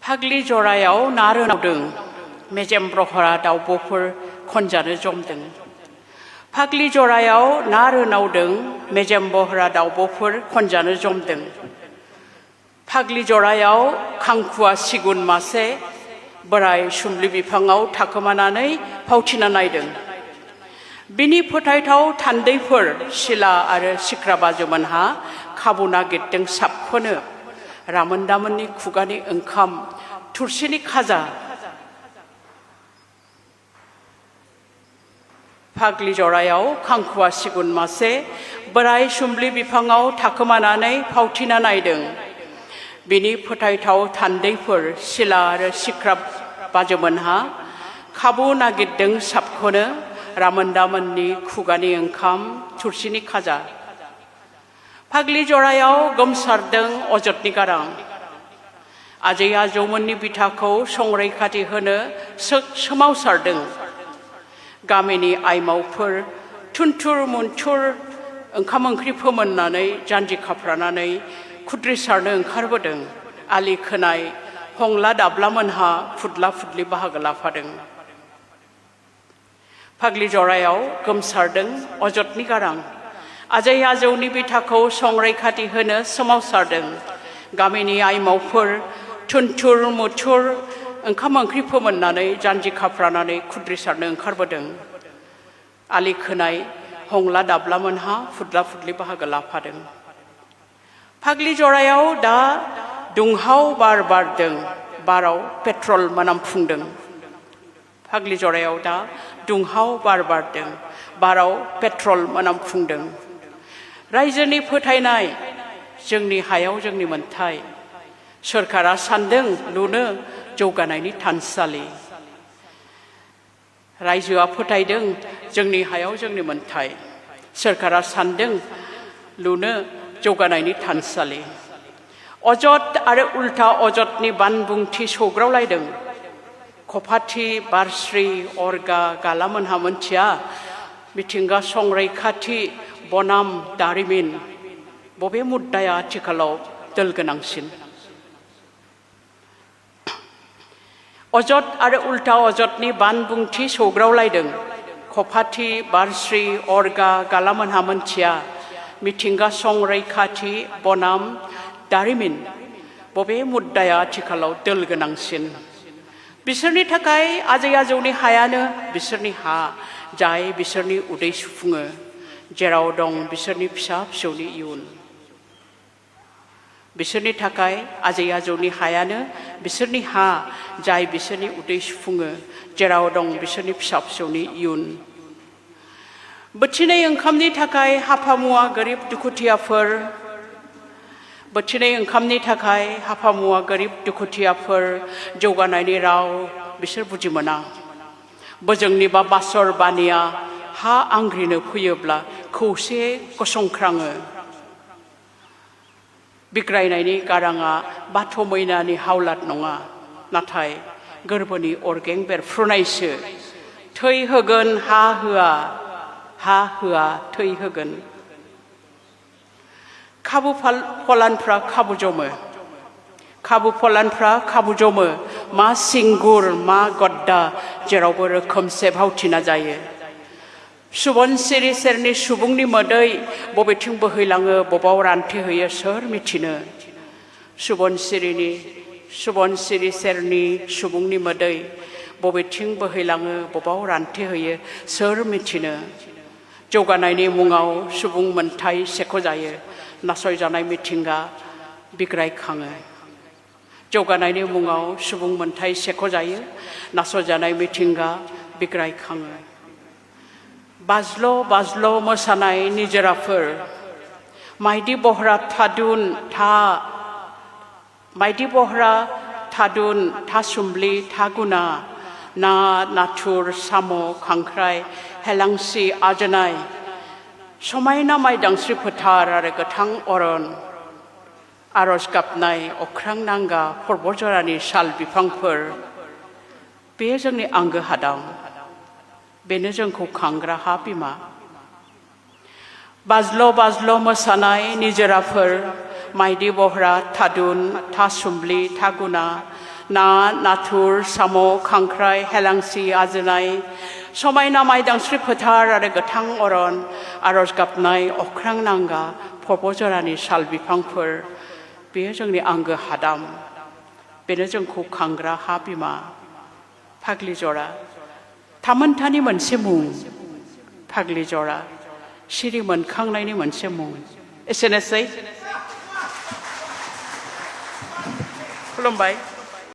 फाग्लि जरायाव ना रोनावदों मेजेम ब्रहरा दाउब'फोर खनजानो जमदों। फाग्लि जरायाव ना रोनावदों मेजेम बहरा दाउब'फोर खनजानो जमदों। फाग्लि जरायाव खांखुवा सिगुन मासे बोराय सुम्लि बिफाङाव थाखोमानानै फावथिना नायदों। बिनि फोथायथाव थान्दैफोर सिला आरो सिख्रा बाजोमोनहा खाबु नागिरदों साबख'नो रामोनदामोननि खुगानि ओंखाम थुरसिनि खाजा। फाग्लि जरायाव खांखुवा सिगुन मासे बोराय सुम्लि बिफाङाव थाखोमानानै फावथिना नायदों। बिनि फोथायथाव थान्दैफोर सिला आरो सिख्रा बाजोमोनहा खाबु नागिरदों साबख'नो रामोनदामोननि खुगानि ओंखाम थुरसिनि खाजा। फाग्लि जरायाव गोमसारदों अजदनि गारां। आजै आजौमोननि बिथाखौ संरैखाथि होनो सोमावसारदों। गामिनि आइमावफोर थुनथुर मुनथुर ओंखाम ओंख्रि फोमोननानै जान्जि खाफ्रानानै खुद्रि सारनो ओंखारबोदों। आलि खोनाय हंला दाब्लामोनहा फुदला फुदलि बाहागो लाफादों। फाग्लि जरायाव गोमसारदों अजदनि गारां। आजै आजौनि बिथाखौ संरैखाथि होनो सोमावसारदों। गामिनि आइमावफोर थुनथुर मुथुर ओंखाम ओंख्रि फोमोननानै जान्जि खाफ्रानानै खुद्रि सारनो ओंखारबोदों। आलि खोनाय हंला दाब्लामोनहा फुदला फुदलि बाहागो लाफादों। फाग्लि जरायाव दा दुंहाव बार बारदों बाराव पेट्रल मोनामफुंदों। फाग्लि जरायाव दा दुंहाव बार बारदों बाराव पेट्रल मोनामफुंदों। रायजोनि फोथायनाय जोंनि हायाव जोंनि मोन्थाय। सोरखारा सान्दों लुनो जौगानायनि थानसालि। रायजोआ फोथायदों जोंनि हायाव जोंनि मोन्थाय। सोरखारा सान्दों लुनो जौगानायनि थानसालि। अजद आरो उल्था अजदनि बानबुंथि सौग्रावलायदों। खफाथि बारस्रि अरगा गालामोनहा मोनथिया मिथिंगा संरैखाथि बनाम दारिमिन बबे मुद्दाया आथिखालाव दोल गोनांसिन। अजद आरो उल्था अजदनि बानबुंथि सौग्रावलायदों। खफाथि बारस्रि अरगा गालामोनहा मोनथिया मिथिंगा संरैखाथि बनाम दारिमिन बबे मुद्दाया आथिखालाव दोल गोनांसिन। बिसोरनि थाखाय आजै आजौनि हायानो बिसोरनि हा जाय बिसोरनि उदै सुफुङो। जेराव दं बिसोरनि फिसा फिसौनि इयुन। बिसोरनि थाखाय आजै आजौनि हायानो बिसोरनि हा जाय बिसोरनि उदै सुफुङो। जेराव दं बिसोरनि फिसा फिसौनि इयुन। बोथिनै ओंखामनि थाखाय हाफामुवा गोरिब दुखुथियाफोर। बोथिनै ओंखामनि थाखाय हाफामुवा गोरिब दुखुथियाफोर जौगानायनि राव बिसोर बुजि मोना। बोजोंनि बा बासर बानिया हा आंग्रिनो फैयोब्ला खौसे गसंख्राङो। बिग्रायनायनि गाराङा बाथ' मैनानि हावलाद नङा नाथाय गोरबोनि अरगें बेरफ्रुनायसो। थै होगोन हा होआ हा होआ थै होगोन। खाबु फलानफ्रा खाबु जमो। खाबु फलानफ्रा खाबु जमो। मा सिंगुर मा गड्डा जेरावबो रोखोमसे भावथिना जायो। सुबनसिरि सेरनि सुबुंनि मोदै बबेथिं बोहैलाङो बबाव रानथेहैयो सोर मिथिनो। सुबनसिरि सेरनि सुबुंनि मोदै बबेथिं बोहैलाङो बबाव रानथेहैयो सोर मिथिनो। जौगानायनि मुङाव सुबुं मोनथाय सेख'जायो नासयजानाय मिथिंगा बिग्रायखाङो। जौगानायनि मुङाव सुबुं मोनथाय सेख'जायो नासयजानाय मिथिंगा बिग्रायखाङो। बाज्ल' बाज्ल' मोसानाय निजोराफोर। माइदि बहरा थादुन था सुम्लि था गुना ना नाथुर साम' खांख्राइ हेलांसि आजोनाय समायना माइदांस्रि फोथार आरो गोथां अरन। आरज गाबनाय अख्रां नांगा पर्बतजरानि साल बिफांफोर। बे जोंनि आंगो हादां। बेनो जोंखौ खांग्रा हा बिमा। बाज्ल' बाज्ल' मोसानाय निजोराफोर माइदि बहरा थादुन था सुम्लि था गुना ना नाथुर साम' खांख्राइ हेलांसि आजोनाय समायना मायदांस्रि फोथार आरो गोथां अरन आरज गाबनाय अख्रां नांगा फर्बजरानि साल बिफांफोर बेयो जोंनि आंगो हादाम बेनो जोंखौ खांग्रा हा बिमा फाग्लिजरा थामोनथानि मोनसे मुं फाग्लिजरा सिरि मोनखांनायनि मोनसे मुं एसेनोसै खुलुमबाय